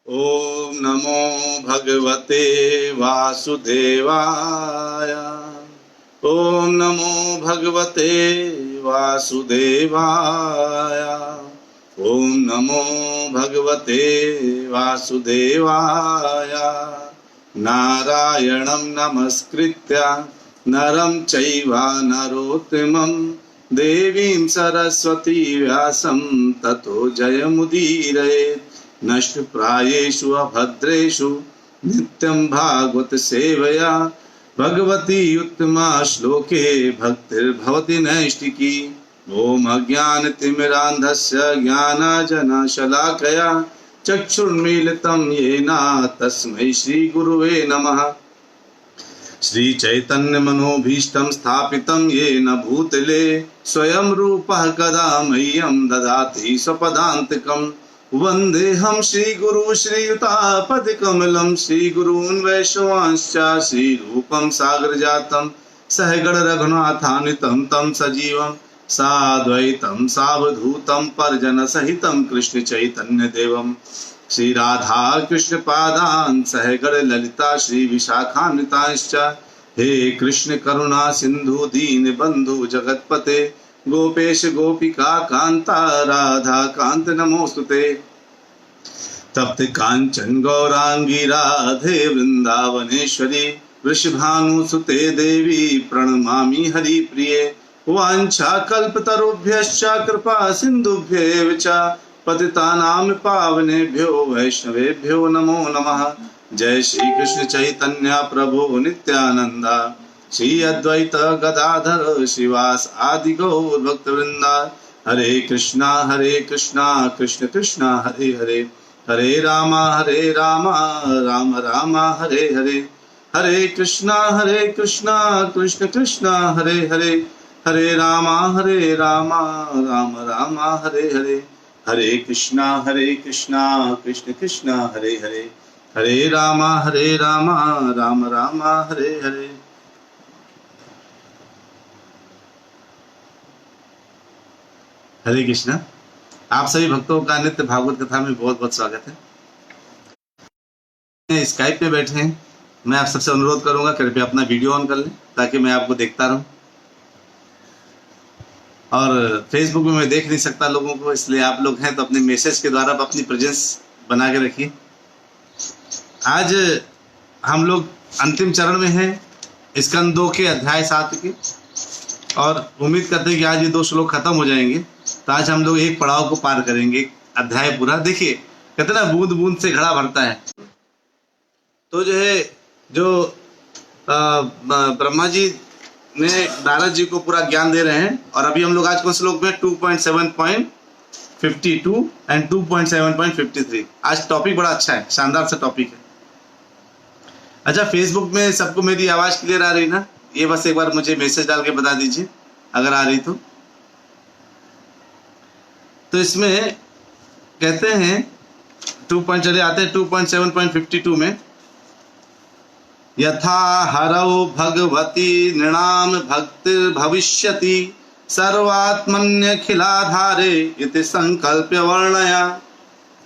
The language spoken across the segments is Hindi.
ओम नमो भगवते वासुदेवाय। ओम नमो भगवते वासुदेवाय। ओम नमो भगवते वासुदेवाय। नारायणं नमस्कृत्य नरं चैव नरोत्तमं देवीं सरस्वती व्यासं ततो जयमुदीरयेत्। नष्टप्रायेषु अभद्रेषु नित्यं भागवत सेवया भगवती उत्तमा श्लोके भक्तिर्भवति नैष्टिकी। ओम अज्ञानतिमिरान्धस्य ज्ञानाञ्जनशलाकया चक्षुर्मीलितं येन तस्मै श्रीगुरुवे नमः। श्रीचैतन्यमनोभीष्टं स्थापितं येन भूतले स्वयं रूपः कदा मह्यं ददाति स्वपदान्तिकम्। वन्देऽहं श्रीगुरु श्रीयुतापदकमलं श्रीगुरून् वैष्णवांश्च श्रीरूपं सागरजातं सहगण रघुनाथान्वितं तं सजीवं साद्वैतं सावधूतं परिजनसहितं कृष्ण चैतन्यदेवं श्रीराधा कृष्णपादान् सहगण ललिता श्रीविशाखान्वितांश्च। हे कृष्ण करुणा सिंधु दीनबन्धु जगत्पते गोपेश गोपिका कांता राधा कांत नमोस्तुते। तप्त कांचन गौरांगी राधे वृंदावनेश्वरी वृषभानुसुते देवी प्रणमामि हरिप्रिये। वाञ्छाकल्पतरुभ्यश्च कृपा सिन्धुभ्येव च पतितानां पावनेभ्यो वैष्णवेभ्यो नमो नमः। जय श्री कृष्ण चैतन्य प्रभु नित्यानंद श्री अद्वैत गदाधर शिवास आदि गौर भक्त वृंदा। हरे कृष्णा कृष्ण कृष्ण हरे हरे हरे राम राम राम हरे हरे। हरे कृष्णा कृष्ण कृष्ण हरे हरे हरे राम राम राम हरे हरे। हरे कृष्णा कृष्ण कृष्ण हरे हरे हरे राम राम राम हरे हरे। हरे कृष्णा। आप सभी भक्तों का नित्य भागवत कथा में बहुत बहुत स्वागत है। स्काइप पे बैठे हैं, मैं आप सबसे अनुरोध करूंगा कृपया अपना वीडियो ऑन कर लें ताकि मैं आपको देखता रहूं। और फेसबुक में मैं देख नहीं सकता लोगों को, इसलिए आप लोग हैं तो अपने मैसेज के द्वारा अपनी प्रेजेंस बना के रखिए। आज हम लोग अंतिम चरण में हैं स्कंद 2 के अध्याय 7 के, और उम्मीद करते हैं कि आज ये 2 श्लोक खत्म हो जाएंगे तो आज हम लोग एक पड़ाव को पार करेंगे, अध्याय पूरा। देखिए कितना बूंद बूंद से घड़ा भरता है। तो जो है जो ब्रह्मा जी ने नारद जी को पूरा ज्ञान दे रहे हैं, और अभी हम लोग आज कौन श्लोक में 2.7.52 एंड 2.7.53। आज टॉपिक बड़ा अच्छा है, शानदार सा टॉपिक है। अच्छा, फेसबुक में सबको मेरी आवाज क्लियर आ रही ना? ये बस एक बार मुझे मैसेज डाल के बता दीजिए अगर आ रही तो इसमें कहते हैं 2.7.52 में यथा हरौ भगवती नृणाम भक्तिर भविष्यति सर्वात्मन्य खिलाधारे इति संकल्प्य वर्णया।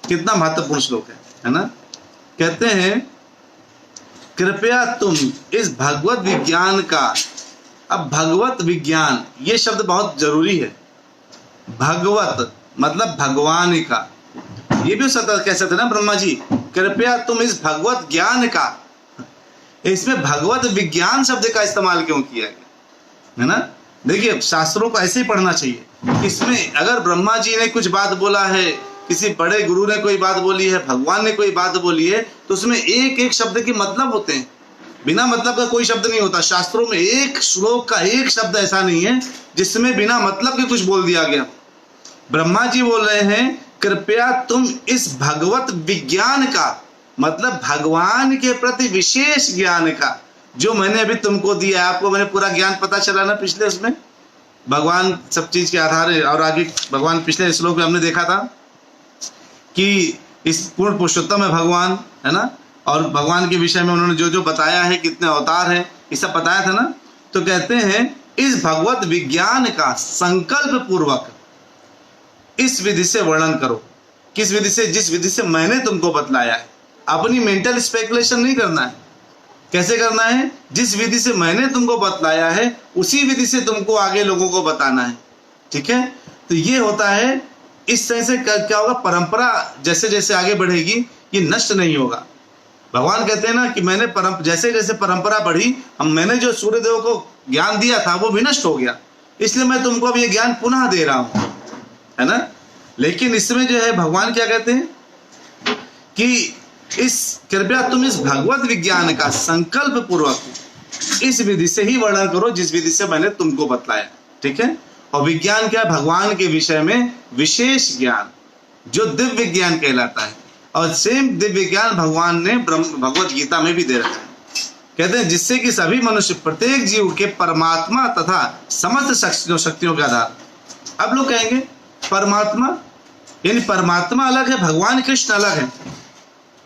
कितना महत्वपूर्ण श्लोक है ना? कहते हैं कृपया तुम इस भगवत विज्ञान का, अब भगवत विज्ञान ये शब्द बहुत जरूरी है। भगवत मतलब भगवान का, ये भी सतत कह सकते ना ब्रह्मा जी, कृपया तुम इस भगवत ज्ञान का, इसमें भगवत विज्ञान शब्द का इस्तेमाल क्यों किया गया है ना? देखिए शास्त्रों को ऐसे ही पढ़ना चाहिए। इसमें अगर ब्रह्मा जी ने कुछ बात बोला है, किसी बड़े गुरु ने कोई बात बोली है, भगवान ने कोई बात बोली है, तो उसमें एक एक शब्द के मतलब होते हैं। बिना मतलब का कोई शब्द नहीं होता। शास्त्रों में एक श्लोक का एक शब्द ऐसा नहीं है जिसमें बिना मतलब के कुछ बोल दिया गया। ब्रह्मा जी बोल रहे हैं कृपया तुम इस भगवत विज्ञान का, मतलब भगवान के प्रति विशेष ज्ञान का, जो मैंने अभी तुमको दिया है। आपको मैंने पूरा ज्ञान पता चला ना पिछले उसमें, भगवान सब चीज के आधार है। और आगे भगवान पिछले श्लोक में हमने देखा था कि इस पूर्ण पुरुषोत्तम है भगवान, है ना? और भगवान के विषय में उन्होंने जो जो बताया है, कितने अवतार हैं, ये सब बताया था ना। तो कहते हैं इस भगवत विज्ञान का संकल्प पूर्वक इस विधि से वर्णन करो। किस विधि से? जिस विधि से मैंने तुमको बतलाया है। अपनी मेंटल स्पेकुलेशन नहीं करना है। कैसे करना है? जिस विधि से मैंने तुमको बतलाया है उसी विधि से तुमको आगे लोगों को बताना है। ठीक है, तो ये होता है। इस तरह से क्या होगा, परंपरा जैसे जैसे आगे बढ़ेगी ये नष्ट नहीं होगा। भगवान कहते हैं ना कि मैंने जैसे जैसे परंपरा बढ़ी, मैंने जो सूर्यदेव को ज्ञान दिया था वो विनष्ट हो गया, इसलिए मैं तुमको अब ये ज्ञान पुनः दे रहा हूं, है ना। लेकिन इसमें जो है भगवान क्या कहते हैं कि कृपया तुम इस भगवत विज्ञान का संकल्प पूर्वक इस विधि से ही वर्णन करो जिस विधि से मैंने तुमको बतलाया। ठीक है, और विज्ञान क्या है? भगवान के विषय में विशेष ज्ञान जो दिव्य ज्ञान कहलाता है। और सेम दिव्य ज्ञान भगवान ने भगवत गीता में भी दे रखा है। कहते हैं जिससे कि सभी मनुष्य प्रत्येक जीव के परमात्मा तथा समस्त शक्तियों के आधार। अब लोग कहेंगे परमात्मा यानी परमात्मा अलग है, भगवान कृष्ण अलग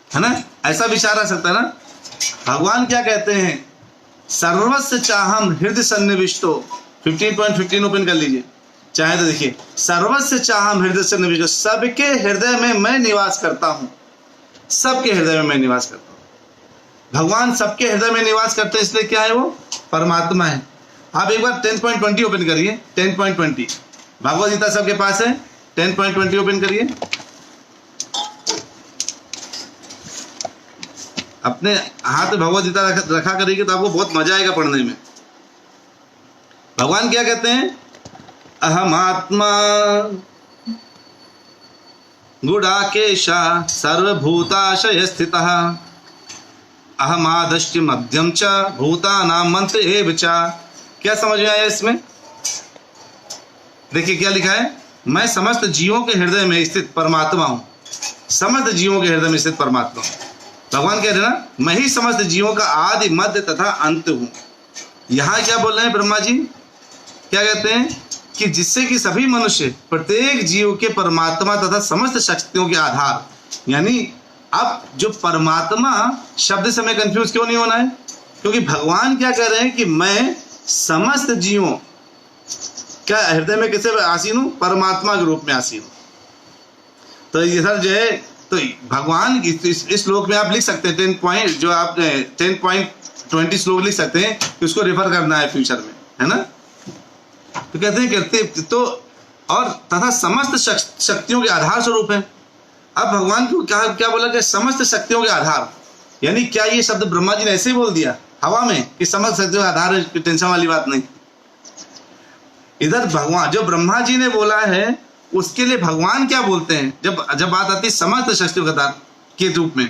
है ना। ऐसा विचार आ सकता है ना। भगवान क्या कहते हैं? सर्वस्व चाहम हृदय सन्निविष्टो। 15.15 ओपन कर लीजिए चाहे तो देखिए, सर्वस्व चाहम हृदय सन्निविष्टो, सबके हृदय में मैं निवास करता हूं। सबके हृदय में मैं निवास करता हूं। भगवान सबके हृदय में निवास करते हैं, इसलिए क्या है? वो परमात्मा है। आप एक बार 10.20 ओपन करिए। 10.20 भगवद गीता सबके पास है। 10.20 ओपन करिए। अपने हाथ में भगवद गीता रखा करिए तो आपको बहुत मजा आएगा पढ़ने में। भगवान क्या कहते हैं? अहम आत्मा गुडाकेशा सर्वभूताशय स्थितः अहम आदश्च मध्यम च भूतानां मंत्र एव च। क्या समझ में आया इसमें? देखिए क्या लिखा है, मैं समस्त जीवों के हृदय में स्थित परमात्मा हूं। समस्त जीवों के हृदय में स्थित परमात्मा हूं। भगवान कह रहे हैं ना, मैं ही समस्त जीवों का आदि मध्य तथा अंत हूं। यहां क्या बोल रहे हैं ब्रह्मा जी? क्या कहते हैं कि जिससे कि सभी मनुष्य प्रत्येक जीव के परमात्मा तथा समस्त शक्तियों के आधार। यानी अब जो परमात्मा शब्द से हमें कंफ्यूज क्यों नहीं होना है? क्योंकि भगवान क्या कह रहे हैं कि मैं समस्त जीवों क्या हृदय में किसे आसीन हूं? परमात्मा के रूप में आसीन हूं। तो इधर जो है तो भगवान इस श्लोक में आप लिख सकते हैं 10.20 श्लोक लिख सकते हैं कि उसको रेफर करना है फ्यूचर में, है ना। तो कहते हैं करते तो और तथा समस्त शक्तियों के आधार स्वरूप है। अब भगवान को क्या बोला कि समस्त शक्तियों के आधार, यानी क्या ये शब्द ब्रह्मा जी ने ऐसे ही बोल दिया हवा में कि समस्त शक्तियों के आधार है? टेंशन वाली बात नहीं। इधर भगवान जो ब्रह्मा जी ने बोला है उसके लिए भगवान क्या बोलते हैं? जब बात आती है समस्त शक्तियों के आधार के रूप में,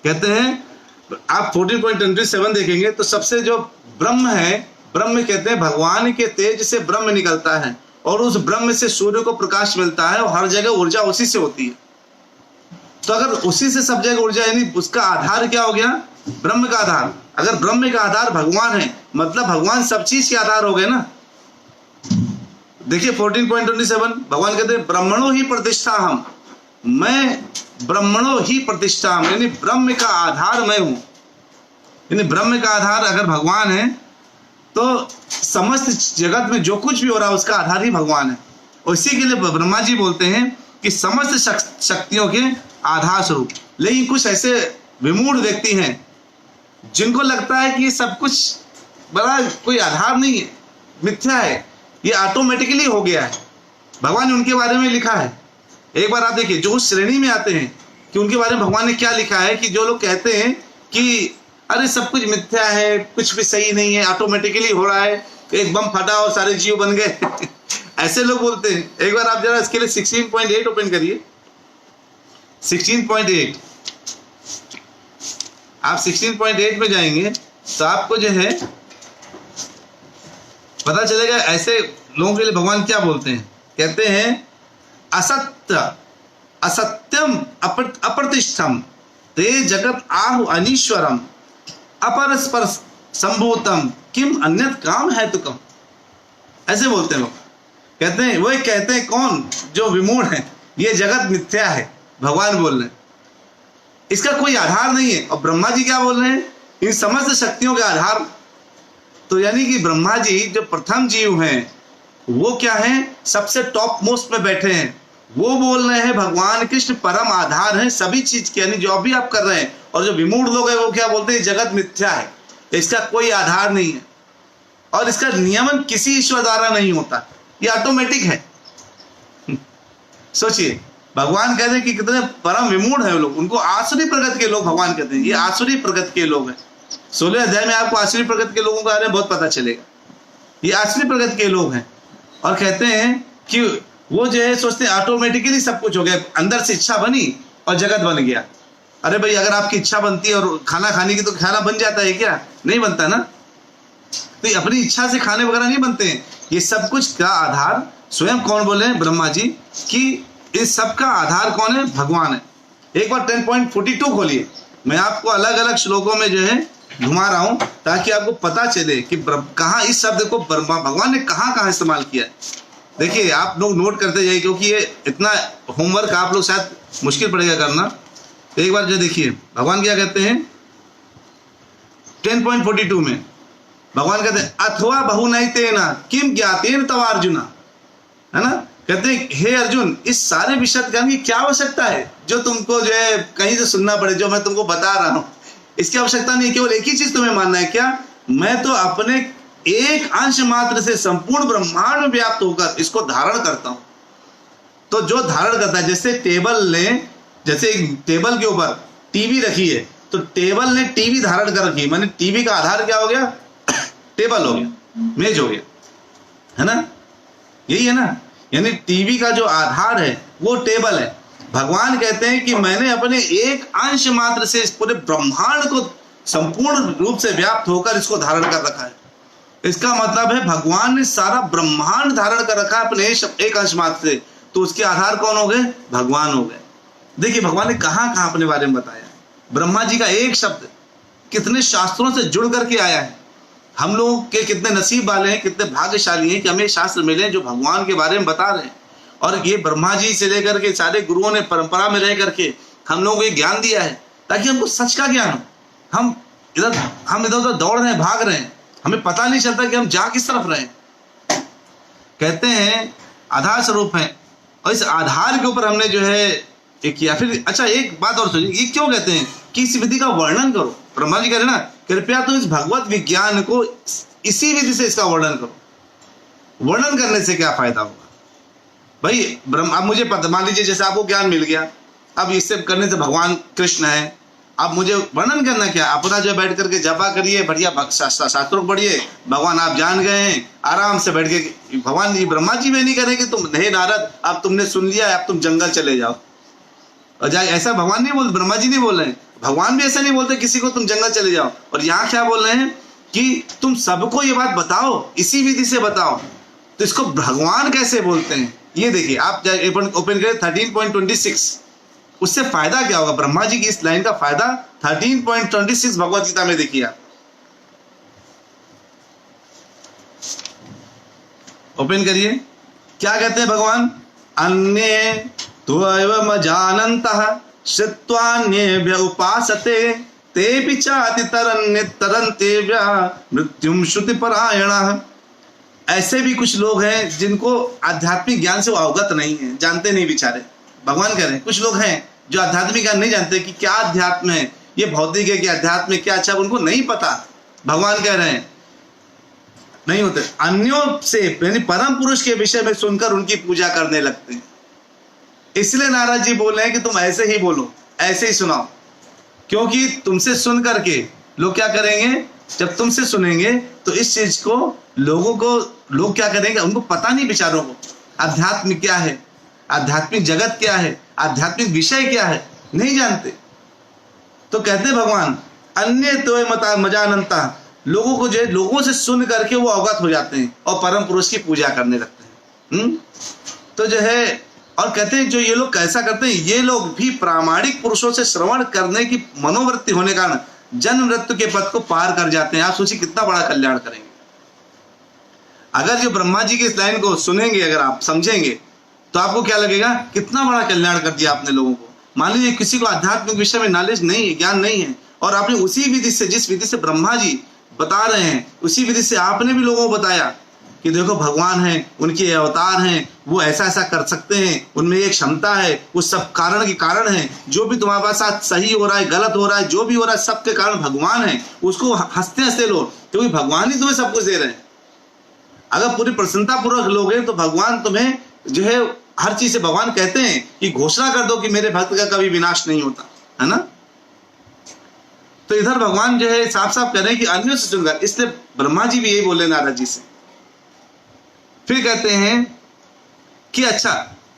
कहते हैं आप 14.27 देखेंगे तो सबसे जो ब्रह्म है, ब्रह्म कहते हैं भगवान के तेज से ब्रह्म निकलता है और उस ब्रह्म से सूर्य को प्रकाश मिलता है और हर जगह ऊर्जा उसी से होती है। तो अगर उसी से सब जगह ऊर्जा, यानी उसका आधार क्या हो गया? ब्रह्म का आधार। अगर ब्रह्म का आधार भगवान है मतलब भगवान सब चीज के आधार हो गए ना। देखिए 14.27 भगवान कहते हैं ब्रह्मणो ही प्रतिष्ठा हम, मैं ब्रह्मणो ही प्रतिष्ठा हम, यानी ब्रह्म का आधार मैं हूं। यानी ब्रह्म का आधार अगर भगवान है तो समस्त जगत में जो कुछ भी हो रहा है उसका आधार ही भगवान है। और इसी के लिए ब्रह्मा जी बोलते हैं कि समस्त शक्तियों के आधार स्वरूप। लेकिन कुछ ऐसे विमूढ़ व्यक्ति हैं जिनको लगता है कि ये सब कुछ बड़ा कोई आधार नहीं है, मिथ्या है, ये ऑटोमेटिकली हो गया है। भगवान ने उनके बारे में लिखा है। एक बार आप देखिए जो उस श्रेणी में आते हैं कि उनके बारे में भगवान ने क्या लिखा है कि जो लोग कहते हैं कि अरे सब कुछ मिथ्या है, कुछ भी सही नहीं है, ऑटोमेटिकली हो रहा है, एक बम फटा और सारे जीव बन गए ऐसे लोग बोलते हैं। एक बार आप जरा इसके लिए 16.8 ओपन करिए। 16.8 आप 16.8 में जाएंगे तो आपको जो है पता चलेगा ऐसे लोगों के लिए भगवान क्या बोलते हैं। कहते हैं असत्य असत्यम अप्रतिष्ठम ते जगत आहु अनीश्वरम अपरस्पर संभूतम किम अन्यत काम है तुकम। ऐसे बोलते हैं लोग। कहते हैं वही कहते हैं कौन? जो विमूढ़ है, ये जगत मिथ्या है। भगवान बोल रहे हैं इसका कोई आधार नहीं है। और ब्रह्मा जी क्या बोल रहे हैं? इन समस्त शक्तियों के आधार। तो यानी कि ब्रह्मा जी जो प्रथम जीव हैं वो क्या है? सबसे टॉप मोस्ट में बैठे हैं। वो बोल रहे हैं भगवान कृष्ण परम आधार है सभी चीज के, यानी जो भी आप कर रहे हैं। और जो विमूढ़ लोग हैं वो क्या बोलते हैं, जगत मिथ्या है, इसका कोई आधार नहीं है और इसका नियमन किसी ईश्वर द्वारा नहीं होता, ये ऑटोमेटिक है। सोचिए, भगवान कहते हैं कि कितने परम विमूढ़ है वो लोग, उनको आसुरी प्रगति के लोग भगवान कहते हैं, ये आसुरी प्रगति के लोग हैं। 16 अध्याय में आपको आसुरी प्रगति के लोगों के बारे में बहुत पता चलेगा। ये आसुरी प्रगति के लोग हैं और कहते हैं कि वो जो है सोचते हैं ऑटोमेटिकली सब कुछ हो गया, अंदर से इच्छा बनी और जगत बन गया। अरे भाई, अगर आपकी इच्छा बनती है और खाना खाने की तो खाना बन जाता है क्या? नहीं बनता ना। तो अपनी इच्छा से खाने वगैरह नहीं बनते हैं। ये सब कुछ का आधार स्वयं कौन बोले हैं? ब्रह्मा जी, कि इस सब का आधार कौन है? भगवान है। एक बार 10.42 खोलिए, मैं आपको अलग अलग श्लोकों में जो है घुमा रहा हूं ताकि आपको पता चले कि कहाँ इस शब्द को भगवान ने कहाँ कहाँ इस्तेमाल किया है। देखिए, आप लोग नोट करते जाइए क्योंकि ये इतना होमवर्क आप लोग शायद मुश्किल पड़ेगा करना। एक बार जो देखिए भगवान क्या कहते हैं 10.42 में, भगवान कहते हैं अथवा बहुनैतेन किम ज्ञातेन तव अर्जुन, है ना। कहते हैं हे अर्जुन, इस सारे विषय ज्ञान की क्या आवश्यकता है जो तुमको जो है कहीं से सुनना पड़े, जो मैं तुमको बता रहा हूं इसकी आवश्यकता नहीं। केवल एक ही चीज तुम्हें मानना है, क्या? मैं तो अपने एक अंश मात्र से संपूर्ण ब्रह्मांड में व्याप्त होकर इसको धारण करता हूं। तो जो धारण करता है, जैसे टेबल ने, जैसे एक टेबल के ऊपर टीवी रखी है तो टेबल ने टीवी धारण कर रखी, माने टीवी का आधार क्या हो गया? टेबल हो गया, मेज हो गया, है ना। यही है ना, यानी टीवी का जो आधार है वो टेबल है। भगवान कहते हैं कि मैंने अपने एक अंश मात्र से इस पूरे ब्रह्मांड को संपूर्ण रूप से व्याप्त होकर इसको धारण कर रखा है। इसका मतलब है भगवान ने सारा ब्रह्मांड धारण कर रखा है अपने एक अंश मात्र से। तो उसके आधार कौन हो गए? भगवान हो गए। देखिए भगवान ने कहां कहां अपने बारे में बताया है। ब्रह्मा जी का एक शब्द कितने शास्त्रों से जुड़ करके आया है। हम लोग के कितने नसीब वाले हैं, कितने भाग्यशाली हैं कि हमें शास्त्र मिले जो भगवान के बारे में बता रहे हैं। और ये ब्रह्मा जी से लेकर के सारे गुरुओं ने परंपरा में रह करके हम लोगों को ये ज्ञान दिया है ताकि हमको सच का ज्ञान हो। हम इधर उधर दौड़ रहे हैं, भाग रहे हैं, हमें पता नहीं चलता कि हम जा किस तरफ रहे हैं। कहते हैं आधार स्वरूप है और इस आधार के ऊपर हमने जो है एक किया। फिर अच्छा एक बात और सुनिए, ये क्यों कहते हैं कि इस विधि का वर्णन करो? ब्रह्मा जी कह रहे ना, कृपया तो इस भगवत विज्ञान को इसी विधि से इसका वर्णन करो। वर्णन करने से क्या फायदा होगा भाई? अब मुझे पता, मान लीजिए जैसे आपको ज्ञान मिल गया, अब इससे करने से भगवान कृष्ण है, अब मुझे वर्णन करना क्या? अपना जो बैठ करके जपा करिए, बढ़िया शास्त्रों को पढ़िए, भगवान आप जान गए हैं, आराम से बैठ के। भगवान जी ब्रह्मा जी में नहीं करें कि तुम नहीं नारद, अब तुमने सुन लिया, अब तुम जंगल चले जाओ और जाए, ऐसा भगवान नहीं बोलते, ब्रह्मा जी नहीं बोल रहे हैं। भगवान भी ऐसा नहीं बोलते किसी को तुम जंगल चले जाओ। और यहाँ क्या बोल रहे हैं कि तुम सबको ये बात बताओ, इसी विधि से बताओ। तो इसको भगवान कैसे बोलते हैं ये देखिए, आप ओपन करें 13.26, उससे फायदा क्या होगा? ब्रह्मा जी की इस लाइन का फायदा 13.26 भगवत गीता में देखिए आप। ओपन करिए, क्या कहते हैं भगवान? अन्ये त्वैवम जानन्तः श्रुत्वान्येभ्य उपासते तेऽपि चाति तरन्तेभ्यः मृत्युम श्रुतिपरायणः। ऐसे भी कुछ लोग हैं जिनको आध्यात्मिक ज्ञान से वो अवगत नहीं है, जानते नहीं बेचारे। भगवान कह रहे हैं कुछ लोग हैं जो आध्यात्मिक ज्ञान नहीं जानते कि क्या अध्यात्म है, ये भौतिक है, क्या अध्यात्म है, क्या अच्छा, उनको नहीं पता। भगवान कह रहे हैं नहीं होते, अन्यों से यानी परम पुरुष के विषय में सुनकर उनकी पूजा करने लगते हैं। इसलिए नारद जी बोल रहे हैं कि तुम ऐसे ही बोलो, ऐसे ही सुनाओ, क्योंकि तुमसे सुन करके लोग क्या करेंगे? जब तुमसे सुनेंगे तो इस चीज को लोग क्या करेंगे? उनको पता नहीं बेचारों को अध्यात्म क्या है, आध्यात्मिक जगत क्या है, आध्यात्मिक विषय क्या है, नहीं जानते। तो कहते हैं भगवान अन्य तो मजानंता, लोगों को जो है लोगों से सुन करके वो अवगत हो जाते हैं और परम पुरुष की पूजा करने लगते हैं। तो जो है, और कहते हैं जो ये लोग कैसा करते हैं, ये लोग भी प्रामाणिक पुरुषों से श्रवण करने की मनोवृत्ति होने का जन्म मृत्यु के पथ को पार कर जाते हैं। आप सोचिए कितना बड़ा कल्याण करेंगे अगर जो ब्रह्मा जी की इस लाइन को सुनेंगे, अगर आप समझेंगे तो आपको क्या लगेगा? कितना बड़ा कल्याण कर दिया आपने लोगों को। मान लीजिए किसी को आध्यात्मिक विषय में नॉलेज नहीं है, ज्ञान नहीं है, और आपने उसी विधि से, जिस विधि से ब्रह्मा जी बता रहे हैं, उसी विधि से आपने भी लोगों को बताया, कि देखो भगवान हैं, उनके अवतार हैं, वो ऐसा ऐसा कर सकते हैं, उनमें एक क्षमता है, वो सब कारण के कारण है। जो भी तुम्हारे साथ सही हो रहा है, गलत हो रहा है, जो भी हो रहा है, सबके कारण भगवान है। उसको हंसते हंसते लो, क्योंकि भगवान ही तुम्हें सब कुछ दे रहे हैं। अगर पूरी प्रसन्नता पूर्वक लोगे तो भगवान तुम्हें जो है हर चीज से, भगवान कहते हैं कि घोषणा कर दो कि मेरे भक्त का कभी विनाश नहीं होता है ना। तो इधर भगवान जो है साफ साफ कह रहे हैं कि अन्यों से सुनकर, इसलिए ब्रह्मा जी भी यही बोले नारद जी से। फिर कहते हैं कि अच्छा,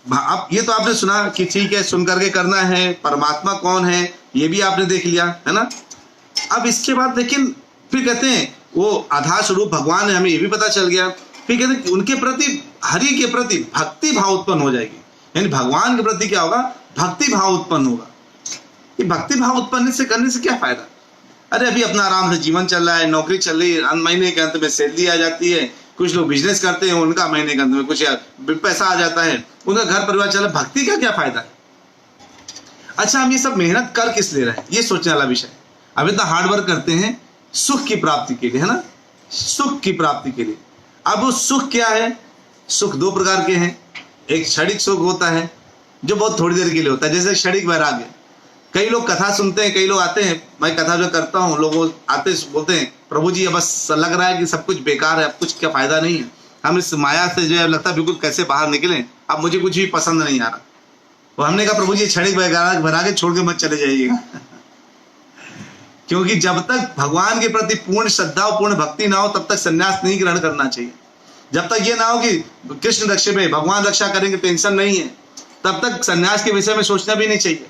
अब ये तो आपने सुना कि ठीक है, सुन करके करना है, परमात्मा कौन है ये भी आपने देख लिया है ना। अब इसके बाद लेकिन फिर कहते हैं वो आधार स्वरूप भगवान है, हमें ये भी पता चल गया। फिर कहते हैं कि उनके प्रति, हरि के प्रति भक्ति भाव उत्पन्न हो जाएगी, यानी भगवान के प्रति क्या होगा, भक्ति भाव उत्पन्न होगा। ये भक्ति भाव उत्पन्न से करने से क्या फायदा। अरे अभी अपना आराम से जीवन चल रहा है, नौकरी चल रही है, महीने के अंत में सैलरी आ जाती है, कुछ लोग बिजनेस करते हैं, उनका महीने के अंत में कुछ पैसा आ जाता है, उनका घर परिवार चल रहा है, भक्ति का क्या फायदा है। अच्छा, हम ये सब मेहनत कर किस ले रहे हैं, ये सोचने वाला विषय। अब इतना हार्डवर्क करते हैं सुख की प्राप्ति के लिए, है ना, सुख की प्राप्ति के लिए। अब वो सुख क्या है, सुख दो प्रकार के हैं। एक क्षणिक सुख होता है जो बहुत थोड़ी देर के लिए होता है, जैसे क्षणिक वैराग्य। कई लोग कथा सुनते हैं, कई लोग आते हैं, मैं कथा जो करता हूँ, लोग आते बोलते हैं प्रभु जी अब बस लग रहा है कि सब कुछ बेकार है, अब कुछ क्या फायदा नहीं है, हम इस माया से जो है लगता है बिल्कुल कैसे बाहर निकलें, अब मुझे कुछ भी पसंद नहीं आ रहा। तो हमने कहा प्रभु जी क्षणिक वैराग्य छोड़ के मत चले जाइएगा क्योंकि जब तक भगवान के प्रति पूर्ण श्रद्धा और पूर्ण भक्ति ना हो तब तक संन्यास नहीं ग्रहण करना चाहिए। जब तक ये ना हो कि कृष्ण रक्षे में, भगवान रक्षा करेंगे, टेंशन नहीं है, तब तक संन्यास के विषय में सोचना भी नहीं चाहिए।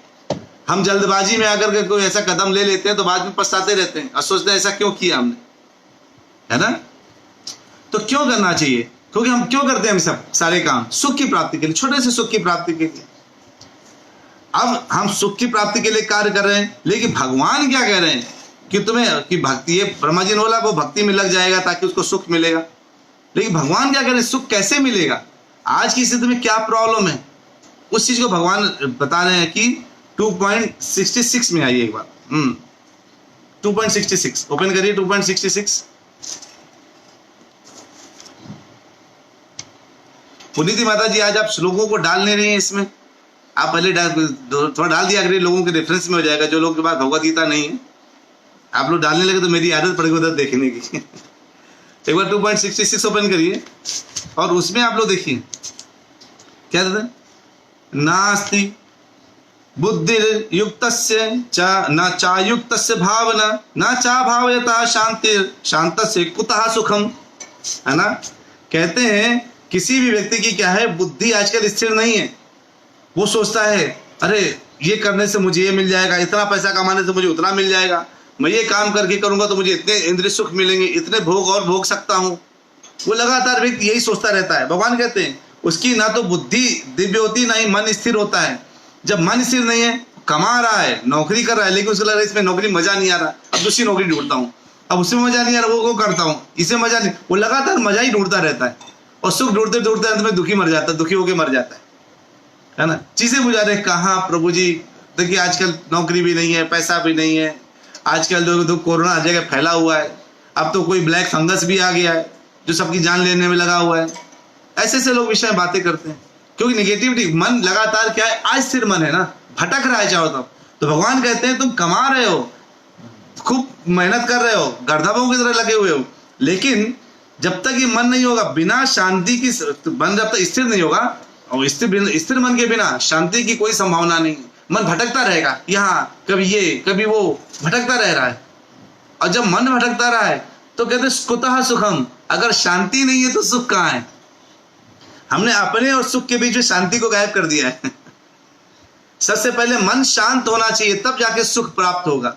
हम जल्दबाजी में आकर के कोई ऐसा कदम ले लेते हैं तो बाद में पछताते रहते हैं और सोचते हैं ऐसा क्यों किया हमने, है ना। तो क्यों करना चाहिए, क्योंकि हम क्यों करते हैं हम सब सारे काम सुख की प्राप्ति के लिए, छोटे से सुख की प्राप्ति के लिए। अब हम सुख की प्राप्ति के लिए कार्य कर रहे हैं, लेकिन भगवान क्या कह रहे हैं कि तुम्हें कि भक्ति, ये ब्रह्मा जी ने बोला वो भक्ति में लग जाएगा ताकि उसको सुख मिलेगा, लेकिन भगवान क्या कह रहे हैं, सुख कैसे मिलेगा, आज की स्थिति में क्या प्रॉब्लम है, उस चीज को भगवान बता रहे हैं कि 2.66 में आइए एक बार। 2.66 ओपन करिए, 2.66। पुनीति माता जी आज आप श्लोकों को डाल नहीं रही हैं इसमें, आप पहले थोड़ा डाल दिया करिए, लोगों के रेफरेंस में हो जाएगा। जो लोग के पास भगवद गीता नहीं है, आप लोग डालने लगे तो मेरी आदत पड़ गई उधर देखने की एक बार 2.66 ओपन करिए और उसमें आप लोग देखिए क्या कहते हैं, नास्ति बुद्धिर युक्तस्य च न चायुक्तस्य भावना न चा भावयता शांतिर शांतस्य कुतः सुखम, है ना। कहते हैं किसी भी व्यक्ति की क्या है, बुद्धि आजकल स्थिर नहीं है। वो सोचता है अरे ये करने से मुझे ये मिल जाएगा, इतना पैसा कमाने से मुझे उतना मिल जाएगा, मैं ये काम करके करूंगा तो मुझे इतने इंद्रिय सुख मिलेंगे, इतने भोग और भोग सकता हूँ। वो लगातार व्यक्ति यही सोचता रहता है। भगवान कहते हैं उसकी ना तो बुद्धि दिव्य होती, ना ही मन स्थिर होता है। जब मन स्थिर नहीं है, कमा रहा है, नौकरी कर रहा है, लेकिन उसको लग रहा है इसमें नौकरी मजा नहीं आ रहा, अब दूसरी नौकरी ढूंढता हूँ, अब उसमें मजा नहीं आ रहा, वो करता हूँ, इसमें मजा नहीं, वो लगातार मजा ही ढूंढता रहता है और सुख ढूंढते ढूंढते अंत में दुखी मर जाता है, दुखी होकर मर जाता है ना। चीजें बुझा रहे कहाँ प्रभु जी, देखिए आजकल नौकरी भी नहीं है, पैसा भी नहीं है, आजकल जो कोरोना हर जगह फैला हुआ है, अब तो कोई ब्लैक फंगस भी आ गया है जो सबकी जान लेने में लगा हुआ है। ऐसे ऐसे लोग विषय में बातें करते हैं क्योंकि निगेटिविटी, मन लगातार क्या है, अस्थिर मन है ना, भटक रहा है चारों तरफ। तो भगवान कहते हैं तुम कमा रहे हो, खूब मेहनत कर रहे हो, गर्दभों की तरह लगे हुए हो, लेकिन जब तक ये मन नहीं होगा, बिना शांति की मन जब तक स्थिर नहीं होगा, और स्थिर मन के बिना शांति की कोई संभावना नहीं है। मन भटकता रहेगा, यहाँ कभी ये कभी वो, भटकता रह रहा है। और जब मन भटकता रहा है तो कहते कुतः सुखम, अगर शांति नहीं है तो सुख कहाँ है। हमने अपने और सुख के बीच में शांति को गायब कर दिया है सबसे पहले मन शांत होना चाहिए, तब जाके सुख प्राप्त होगा।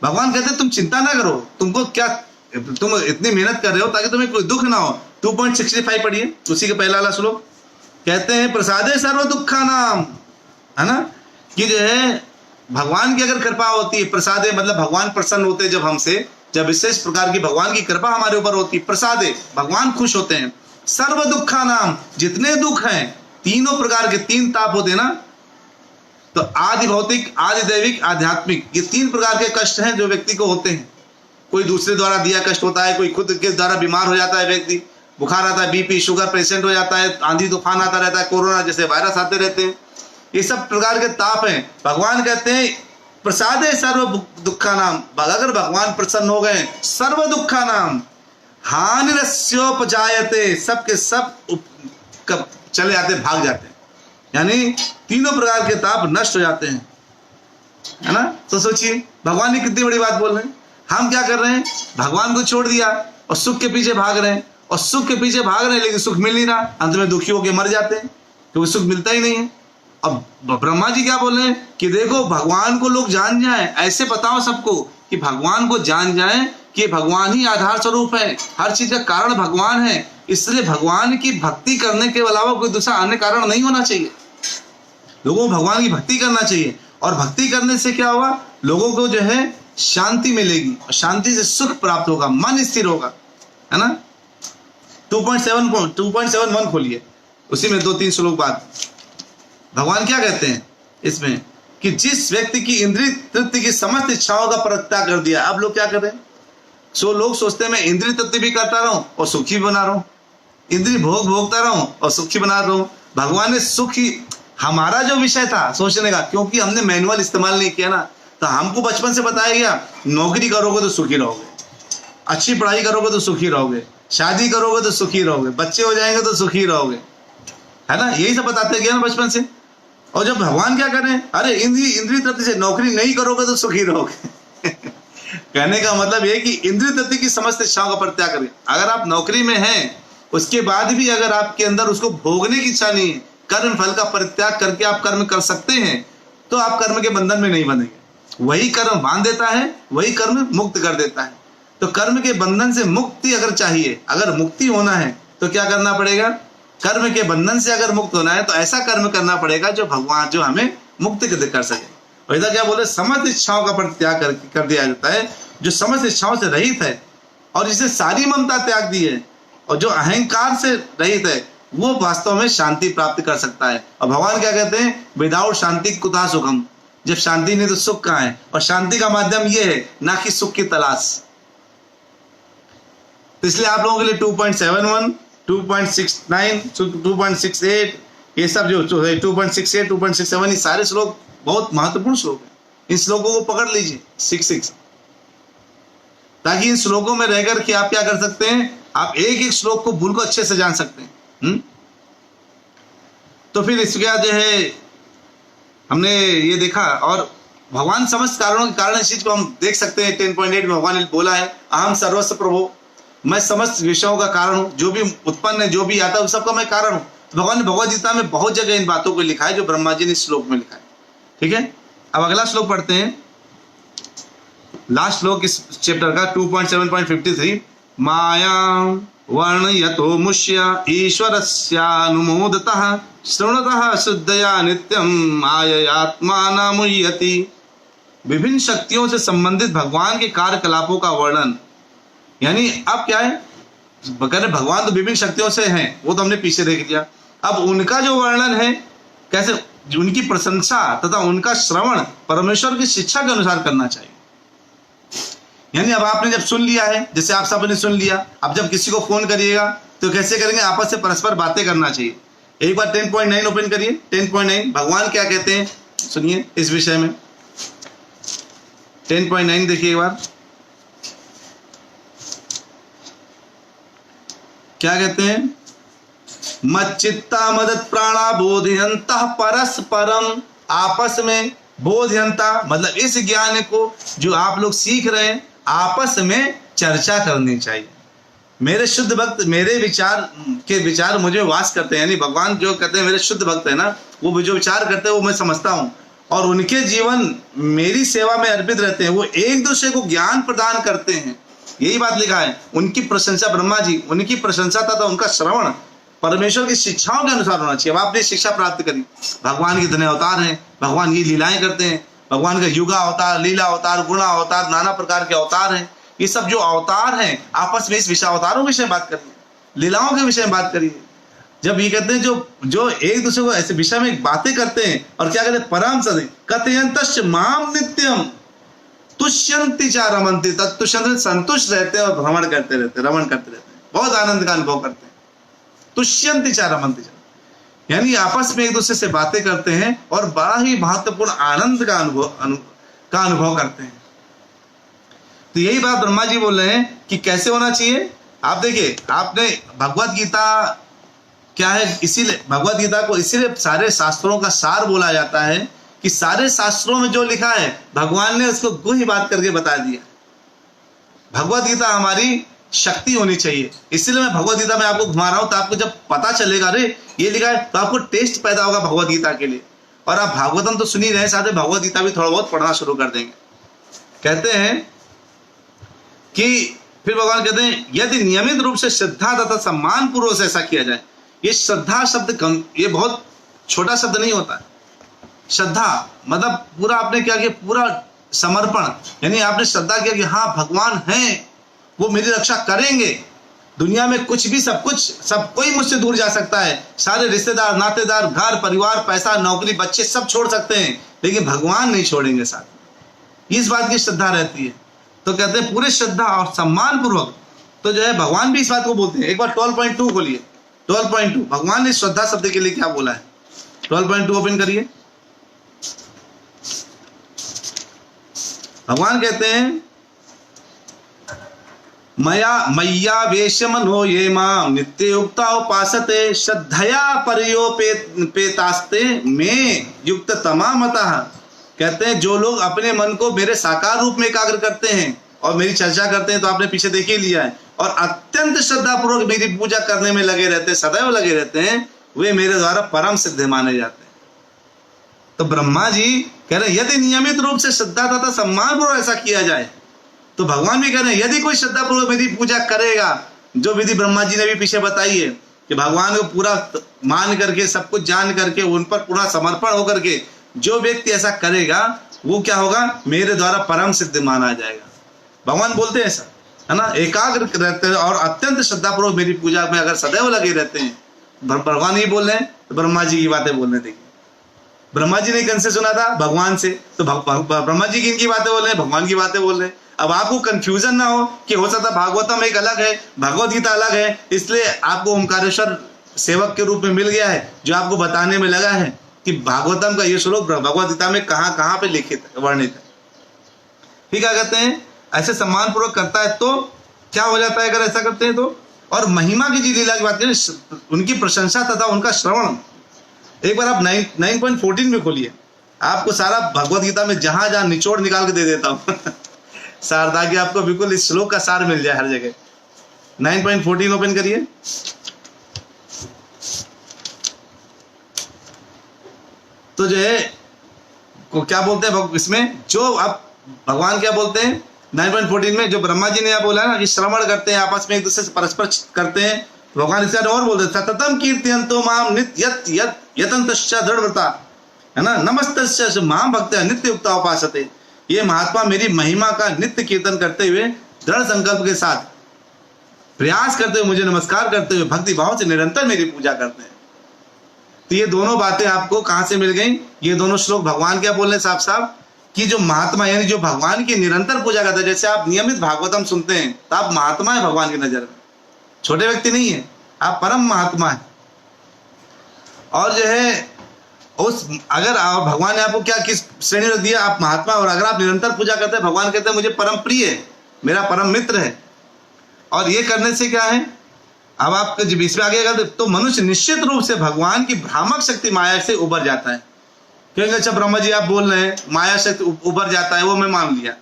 भगवान कहते तुम चिंता ना करो, तुमको क्या, तुम इतनी मेहनत कर रहे हो ताकि तुम्हें कोई दुख ना हो। 2.65 पढ़िए, उसी के पहला वाला श्लोक। कहते हैं प्रसादे सर्व दुखा नाम, है ना, कि जो है भगवान की अगर कृपा होती है, प्रसादे मतलब भगवान प्रसन्न होते हैं जब हमसे, जब विशेष प्रकार की भगवान की कृपा हमारे ऊपर होती है, प्रसादे भगवान खुश होते हैं। सर्व दुखा नाम, जितने दुख हैं, तीनों प्रकार के, तीन ताप होते हैं ना, तो आदि भौतिक, आदि दैविक, आध्यात्मिक, ये तीन प्रकार के कष्ट हैं जो व्यक्ति को होते हैं। कोई दूसरे द्वारा दिया कष्ट होता है, कोई खुद के द्वारा बीमार हो जाता है व्यक्ति, बुखार आता है, बीपी शुगर पेशेंट हो जाता है, आंधी तूफान आता रहता है, कोरोना जैसे वायरस आते रहते हैं, ये सब प्रकार के ताप हैं। भगवान कहते हैं प्रसाद है सर्व दुखा नाम, अगर भगवान प्रसन्न हो गए सर्व दुखा नाम हानिरस्योपजायते, सब के सब चले जाते, भाग जाते हैं, यानी तीनों प्रकार के ताप नष्ट हो जाते हैं, है ना। तो सोचिए भगवान ने कितनी बड़ी बात बोल रहे हैं। हम क्या कर रहे हैं, भगवान को छोड़ दिया और सुख के पीछे भाग रहे हैं, और सुख के पीछे भाग रहे हैं लेकिन सुख मिल नहीं रहा, अंत में दुखी होकर मर जाते हैं क्योंकि सुख मिलता ही नहीं है। अब ब्रह्मा जी क्या बोल रहे हैं कि देखो भगवान को लोग जान जाए, ऐसे बताओ सबको कि भगवान को जान जाए कि भगवान ही आधार स्वरूप है, हर चीज का कारण भगवान है, इसलिए भगवान की भक्ति करने के अलावा कोई दूसरा अन्य कारण नहीं होना चाहिए। लोगों को भगवान की भक्ति करना चाहिए, और भक्ति करने से क्या होगा, लोगों को जो है शांति मिलेगी, और शांति से सुख प्राप्त होगा, मन स्थिर होगा, है ना। 2.71 खोलिए, उसी में 2-3 श्लोक बाद भगवान क्या कहते हैं इसमें कि जिस व्यक्ति की इंद्रिय तृप्ति की समस्त इच्छाओं का परित्याग कर दिया। अब लोग क्या कर रहे हैं, लोग सोचते हैं मैं इंद्रिय तृप्ति भी करता रहूं और सुखी बना रहा हूं, इंद्रिय भोगता रहूं और सुखी बना रहा हूं। भगवान ने सुखी, हमारा जो विषय था सोचने का, क्योंकि हमने मैनुअल इस्तेमाल नहीं किया ना, तो हमको बचपन से बताया गया नौकरी करोगे तो सुखी रहोगे, अच्छी पढ़ाई करोगे तो सुखी रहोगे, शादी करोगे तो सुखी रहोगे, बच्चे हो जाएंगे तो सुखी रहोगे, है ना, यही सब बताते गए ना बचपन से। और जब भगवान क्या करें, अरे इंद्रिय तृप्ति से नौकरी नहीं करोगे तो सुखी रहोगे कहने का मतलब ये कि इंद्रिय तृप्ति की समस्त इच्छाओं का परित्याग करें। अगर आप नौकरी में हैं उसके बाद भी अगर आपके अंदर उसको भोगने की इच्छा नहीं है, कर्म फल का परित्याग करके आप कर्म कर सकते हैं, तो आप कर्म के बंधन में नहीं बनेंगे। वही कर्म बांध देता है, वही कर्म मुक्त कर देता है। तो कर्म के बंधन से मुक्ति अगर चाहिए, अगर मुक्ति होना है तो क्या करना पड़ेगा, कर्म के बंधन से अगर मुक्त होना है तो ऐसा कर्म करना पड़ेगा जो भगवान जो हमें मुक्त कर सके। और इधर क्या बोले, समस्त इच्छाओं का परित्याग कर दिया जाता है, जो समस्त इच्छाओं से रहित है और जिसे सारी ममता त्याग दी है और जो अहंकार से रहित है, वो वास्तव में शांति प्राप्त कर सकता है। और भगवान क्या कहते हैं, विदाउट शांति कुतः सुखम, जब शांति नहीं तो सुख कहाँ है। और शांति का माध्यम ये है, ना कि सुख की तलाश। तो इसलिए आप लोगों के लिए 2.71, 2.69, 2.68 ये सब जो 2.68, 2.67 ये सारे श्लोक बहुत महत्वपूर्ण श्लोक हैं। इन श्लोकों को पकड़ लीजिए 66, ताकि इन श्लोकों में रहकर के आप क्या कर सकते हैं, आप एक एक श्लोक को भूल को अच्छे से जान सकते हैं। तो फिर इसके बाद जो है हमने ये देखा, और भगवान समस्त कारणों के कारण इस चीज को हम देख सकते हैं। 10.8 में भगवान ने बोला है, अहम सर्वस्व प्रभु, मैं समस्त विषयों का कारण हूँ, जो भी उत्पन्न है जो भी आता है उस सबका मैं कारण हूँ। तो भगवान ने भगवद गीता में बहुत जगह इन बातों को लिखा है जो ब्रह्मा जी ने इस श्लोक में लिखा है। ठीक है, अब अगला श्लोक पढ़ते हैं, लास्ट श्लोक इस चैप्टर का 2.7.53, माया वर्णयतो मुष्य ईश्वरस्यानुमोदतः श्रवणतः शुद्धया नित्यं माययात्मानमुह्यति। विभिन्न शक्तियों से संबंधित भगवान के कार्यकलापों का वर्णन, यानी अब क्या है, भगवान तो विभिन्न शक्तियों से हैं, वो तो हमने पीछे देख लिया। अब उनका जो वर्णन है, कैसे उनकी प्रशंसा तथा उनका श्रवण परमेश्वर की शिक्षा के अनुसार करना चाहिए। यानी अब आपने जब सुन लिया है, जैसे आप सब ने सुन लिया, अब जब किसी को फोन करिएगा तो कैसे करेंगे, आपस से परस्पर बातें करना चाहिए। एक बार 10.9 ओपन करिए। 10.9 भगवान क्या कहते हैं सुनिए इस विषय में। 10.9 देखिए एक बार, क्या कहते हैं, मच्चित्ता मदत प्राणा बोधयंता परस्परम, आपस में बोधयंता मतलब इस ज्ञान को जो आप लोग सीख रहे हैं आपस में चर्चा करनी चाहिए। मेरे शुद्ध भक्त मेरे विचार मुझे वास करते हैं, यानी भगवान जो कहते हैं मेरे शुद्ध भक्त है ना, वो जो विचार करते हैं वो मैं समझता हूँ, और उनके जीवन मेरी सेवा में अर्पित रहते हैं, वो एक दूसरे को ज्ञान प्रदान करते हैं। यही बात लिखा है। उनकी प्रशंसा ब्रह्मा जी, उनकी प्रशंसा तथा उनका श्रवण परमेश्वर की शिक्षाओं के अनुसार होना चाहिए। अब आपने शिक्षा प्राप्त करी, भगवान के इतने अवतार हैं, भगवान की लीलाएं करते हैं, भगवान का युगा अवतार, लीला अवतार, गुणा अवतार, नाना प्रकार के अवतार हैं। ये सब जो अवतार हैं आपस में इस विषय अवतारों के विषय में बात करिए, लीलाओं के विषय में बात करिए। जब ये कहते हैं जो एक दूसरे को ऐसे विषय में बातें करते हैं और क्या कहते हैं, परम सदे कथयंतश्च माम नित्यम, तुष्यंति च रमन्ति, तत्तुष्यंति संतुष्ट रहते हैं और भ्रमण करते रहते हैं, रमण करते रहते हैं, बहुत आनंद का अनुभव करते हैं। तुष्यंति च रमन्ति च, यानी आपस में एक दूसरे से बातें करते हैं और बड़ा ही महत्वपूर्ण आनंद का अनुभव करते हैं। तो यही बात ब्रह्मा जी बोल रहे हैं कि कैसे होना चाहिए। आप देखिए, आपने भगवत गीता क्या है, इसीलिए भगवत गीता को इसीलिए सारे शास्त्रों का सार बोला जाता है कि सारे शास्त्रों में जो लिखा है भगवान ने उसको गुह्य बात करके बता दिया। भगवत गीता हमारी शक्ति होनी चाहिए, इसीलिए मैं भगवत गीता में आपको घुमा रहा हूं, तो आपको जब पता चलेगा अरे ये लिखा है, तो आपको टेस्ट पैदा होगा भगवत गीता के लिए, और आप भागवतम तो सुन ही रहे, साथ में भगवत गीता भी थोड़ा बहुत पढ़ना शुरू कर देंगे। कहते हैं कि फिर भगवान कहते हैं यदि नियमित रूप से श्रद्धा तथा सम्मान पूर्वक से ऐसा किया जाए। ये श्रद्धा शब्द कम, ये बहुत छोटा शब्द नहीं होता है। श्रद्धा मतलब पूरा आपने क्या किया, पूरा समर्पण, यानी आपने श्रद्धा किया कि हाँ भगवान हैं, वो मेरी रक्षा करेंगे, दुनिया में कुछ भी सब कुछ सब कोई मुझसे दूर जा सकता है, सारे रिश्तेदार नातेदार घर परिवार पैसा नौकरी बच्चे सब छोड़ सकते हैं, लेकिन भगवान नहीं छोड़ेंगे साथ। इस बात की श्रद्धा रहती है। तो कहते हैं पूरे श्रद्धा और सम्मान पूर्वक, तो जो है भगवान भी इस बात को बोलते हैं। एक बार 12.2 खोलिए, 12.2 भगवान ने श्रद्धा शब्द के लिए क्या बोला है, 12.2 ओपन करिए। भगवान कहते हैं मय्या वेश्मनो ये मां नित्ययुक्ता उपासते श्रद्धया पर्योपेतास्ते में युक्त तमामतः। कहते हैं जो लोग अपने मन को मेरे साकार रूप में एकाग्र करते हैं और मेरी चर्चा करते हैं, तो आपने पीछे देख ही लिया है, और अत्यंत श्रद्धा पूर्वक मेरी पूजा करने में लगे रहते हैं, सदैव लगे रहते हैं, वे मेरे द्वारा परम सिद्ध माने जाते हैं। तो ब्रह्मा जी कह रहे हैं यदि नियमित रूप से श्रद्धा तथा सम्मान पूर्वक ऐसा किया जाए, तो भगवान भी कह रहे हैं यदि कोई श्रद्धा पूर्वक मेरी पूजा करेगा, जो विधि ब्रह्मा जी ने भी पीछे बताई है कि भगवान को पूरा मान करके सब कुछ जान करके उन पर पूरा समर्पण होकर के जो व्यक्ति ऐसा करेगा, वो क्या होगा, मेरे द्वारा परम सिद्ध माना जाएगा। भगवान बोलते हैं ऐसा, है ना, एकाग्र रहते हैं और अत्यंत श्रद्धापूर्वक मेरी पूजा में अगर सदैव लगे रहते हैं। भगवान ही बोल रहे हैं, तो ब्रह्मा जी की बातें बोल रहे हैं। देखिए ब्रह्मा जी ने किनसे सुना था, भगवान से, तो ब्रह्मा जी किनकी बातें बोल रहे हैं, भगवान की बातें बोल रहे हैं। अब आपको कंफ्यूजन ना हो कि हो सकता भागवतम एक अलग है भगवत गीता अलग है, इसलिए आपको ओमकारेश्वर सेवक के रूप में मिल गया है, जो आपको बताने में लगा है कि भागवतम का ये श्लोक भगवत गीता में कहाँ कहाँ पे लिखित वर्णित है। ठीक है, कहते हैं ऐसे सम्मान पूर्वक करता है तो क्या हो जाता है अगर ऐसा करते हैं तो। और महिमा की जी लीला की बात करें, उनकी प्रशंसा तथा उनका श्रवण, एक बार आप 9.14 में खोलिए, आपको सारा भगवत गीता में जहां जहां निचोड़ निकाल के दे देता हूं सार, ताकि आपको बिल्कुल इस श्लोक का सार मिल जाए हर जगह। 9.14 ओपन करिए। तो जो है को क्या बोलते हैं इसमें, जो आप भगवान क्या बोलते हैं 9.14 में, जो ब्रह्मा जी ने यहाँ बोला है ना कि श्रवण करते हैं, आपस में एक दूसरे से परस्पर करते हैं, भगवान इसका और बोलते हैं सततम कीर्तयन्तो माम नित्य यतन्तश्च दृढ़व्रता, है ना, नमस्तस्य माम भक्त्या नित्य युक्ता उपासते। ये महात्मा मेरी महिमा का नित्य कीर्तन करते हुए दृढ़ संकल्प के साथ प्रयास करते हुए मुझे नमस्कार करते हुए भक्ति भाव से निरंतर मेरी पूजा करते हैं। तो ये दोनों बातें आपको कहां से मिल गई, ये दोनों श्लोक भगवान क्या बोल रहे हैं साफ साफ कि जो महात्मा यानी जो भगवान की निरंतर पूजा करते हैं, जैसे आप नियमित भागवतम सुनते हैं तो आप महात्मा है भगवान की नजर में, छोटे व्यक्ति नहीं है, आप परम महात्मा है। और जो है उस अगर भगवान ने आपको क्या किस श्रेणी रख दिया, आप महात्मा, और अगर आप निरंतर पूजा करते हैं, भगवान कहते हैं मुझे परम प्रिय है, मेरा परम मित्र है। और ये करने से क्या है, अब आप जब इसमें आगे अगर तो मनुष्य निश्चित रूप से भगवान की भ्रामक शक्ति माया से उबर जाता है। क्योंकि अच्छा ब्रह्मा जी आप बोल रहे हैं माया शक्ति उबर जाता है, वो मैं मान लिया,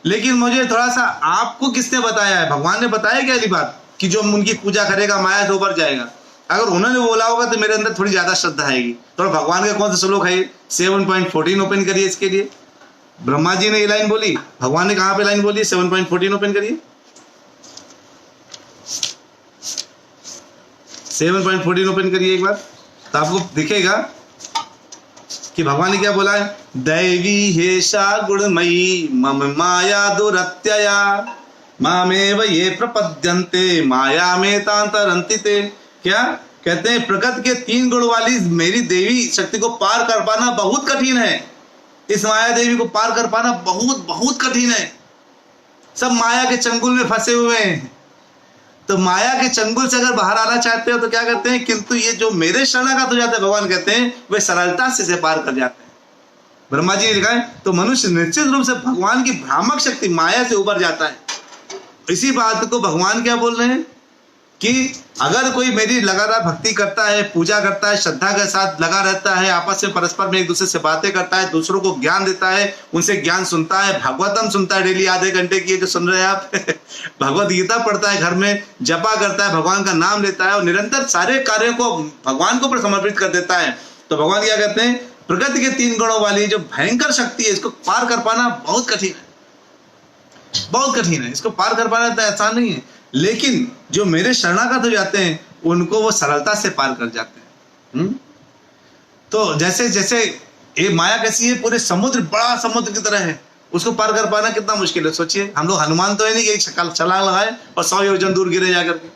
लेकिन मुझे थोड़ा सा आपको किसने बताया है, भगवान ने बताया क्या बात कि जो उनकी पूजा करेगा माया से उबर जाएगा। अगर उन्होंने बोला होगा तो मेरे अंदर थोड़ी ज्यादा श्रद्धा आएगी। तो भगवान का कौन सा श्लोक है, 7.14 ओपन करिए इसके लिए। ब्रह्मा जी ने ये लाइन बोली, भगवान ने कहां पे लाइन बोली, 7.14 ओपन करिए। 7.14 ओपन करिए एक बार, तो आपको दिखेगा कि भगवान ने क्या बोला है, दैवी हेषा गुणमयी मम माया दुरत्यया मामेव ये प्रपद्यन्ते माया में तांतरन्ति ते। क्या कहते हैं, प्रकृति के 3 गुण वाली मेरी देवी शक्ति को पार कर पाना बहुत कठिन है, इस माया देवी को पार कर पाना बहुत बहुत कठिन है। सब माया के चंगुल में फंसे हुए हैं। तो माया के चंगुल से अगर बाहर आना चाहते हो तो क्या करते हैं, किंतु ये जो मेरे शरणागत हो जाते हैं, भगवान कहते हैं वे सरलता से इसे पार कर जाते हैं। ब्रह्मा जी ने लिखा है, तो मनुष्य निश्चित रूप से भगवान की भ्रामक शक्ति माया से उबर जाता है। इसी बात को भगवान क्या बोल रहे हैं कि अगर कोई मेरी लगातार भक्ति करता है, पूजा करता है, श्रद्धा के साथ लगा रहता है, आपस में परस्पर में एक दूसरे से बातें करता है, दूसरों को ज्ञान देता है, उनसे ज्ञान सुनता है, भागवतम सुनता है डेली आधे घंटे की जो सुन रहे हैं आप भगवत गीता पढ़ता है, घर में जपा करता है, भगवान का नाम लेता है और निरंतर सारे कार्यों को भगवान को समर्पित कर देता है, तो भगवान क्या कहते हैं, प्रकृति के 3 गुणों वाली जो भयंकर शक्ति है इसको पार कर पाना बहुत कठिन है, बहुत कठिन है। इसको पार कर पाना तो आसान नहीं है, लेकिन जो मेरे शरणागत हो जाते हैं उनको वो सरलता से पार कर जाते हैं। तो जैसे जैसे ये माया कैसी है, पूरे समुद्र, बड़ा समुद्र की तरह है, उसको पार कर पाना कितना मुश्किल है। सोचिए, हम लोग हनुमान तो है नहीं कि एक छलांग लगाए और 100 योजन दूर गिरे जाकर के।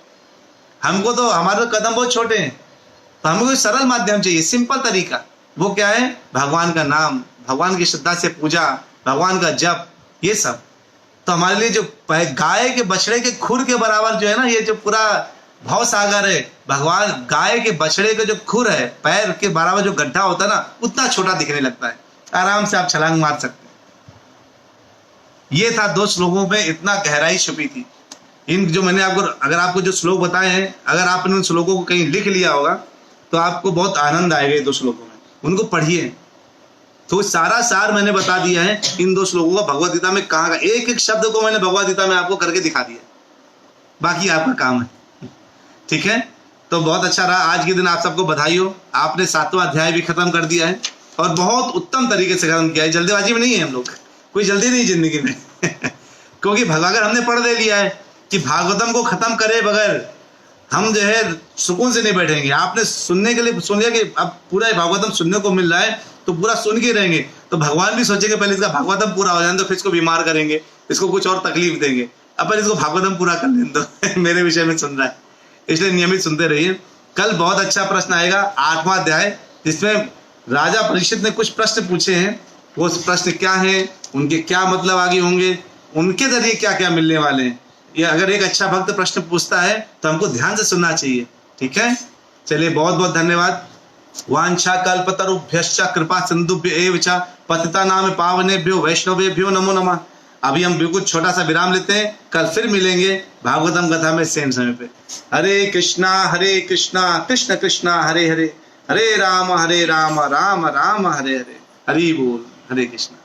हमको तो हमारे कदम बहुत छोटे हैं, तो हमको कोई सरल माध्यम चाहिए, सिंपल तरीका। वो क्या है, भगवान का नाम, भगवान की श्रद्धा से पूजा, भगवान का जप, ये सब। तो हमारे लिए जो गाय के बछड़े के खुर के बराबर जो है ना, ये जो पूरा भव सागर है, भगवान गाय के बछड़े का जो खुर है, पैर के बराबर जो गड्ढा होता है ना, उतना छोटा दिखने लगता है, आराम से आप छलांग मार सकते हैं। ये था 2 श्लोकों में इतना गहराई छुपी थी। इन जो मैंने आपको, अगर आपको जो श्लोक बताए हैं, अगर आपने उन श्लोकों को कहीं लिख लिया होगा तो आपको बहुत आनंद आएगा। 2 श्लोकों में उनको पढ़िए, तो सारा सार मैंने बता दिया है इन 2 श्लोकों का। भगवद गीता में कहाँ का एक एक शब्द को मैंने भगवद गीता में आपको करके दिखा दिया, बाकी आपका काम है, ठीक है। तो बहुत अच्छा रहा आज के दिन, आप सबको बधाई हो, आपने 7वां अध्याय भी खत्म कर दिया है और बहुत उत्तम तरीके से खत्म किया है। जल्दीबाजी में नहीं है हम लोग, कोई जल्दी नहीं जिंदगी में क्योंकि अगर हमने पढ़ ले लिया है कि भागवतम को खत्म करे बगैर हम जो है सुकून से नहीं बैठेंगे। आपने सुनने के लिए सुन लिया कि अब पूरा भागवतम सुनने को मिल रहा है, तो पूरा सुन के रहेंगे, तो भगवान भी सोचेंगे पहले इसका भागवतम पूरा हो जाए, तो फिर इसको बीमार करेंगे, इसको कुछ और तकलीफ देंगे, अपन इसको भागवतम पूरा कर लें तो मेरे विषय में सुन रहा है, इसलिए नियमित सुनते रहिए। कल बहुत अच्छा प्रश्न आएगा, 8वां अध्याय, जिसमें राजा परीक्षित ने कुछ प्रश्न पूछे हैं। वो प्रश्न क्या है, उनके क्या मतलब आगे होंगे, उनके जरिए क्या क्या मिलने वाले हैं। ये अगर एक अच्छा भक्त प्रश्न पूछता है तो हमको ध्यान से सुनना चाहिए, ठीक है। चलिए, बहुत बहुत धन्यवाद। वांछा कल्पतरुभ्यश्च कृपा सिंधुभ्य एव च पतितानां पावनेभ्यो वैष्णवेभ्यो नमो नमः। अभी हम बिल्कुल छोटा सा विराम लेते हैं, कल फिर मिलेंगे भागवतम कथा में सेम समय पे। हरे कृष्णा कृष्ण कृष्णा हरे हरे, हरे राम राम राम हरे हरे। हरि बोल, हरे कृष्णा।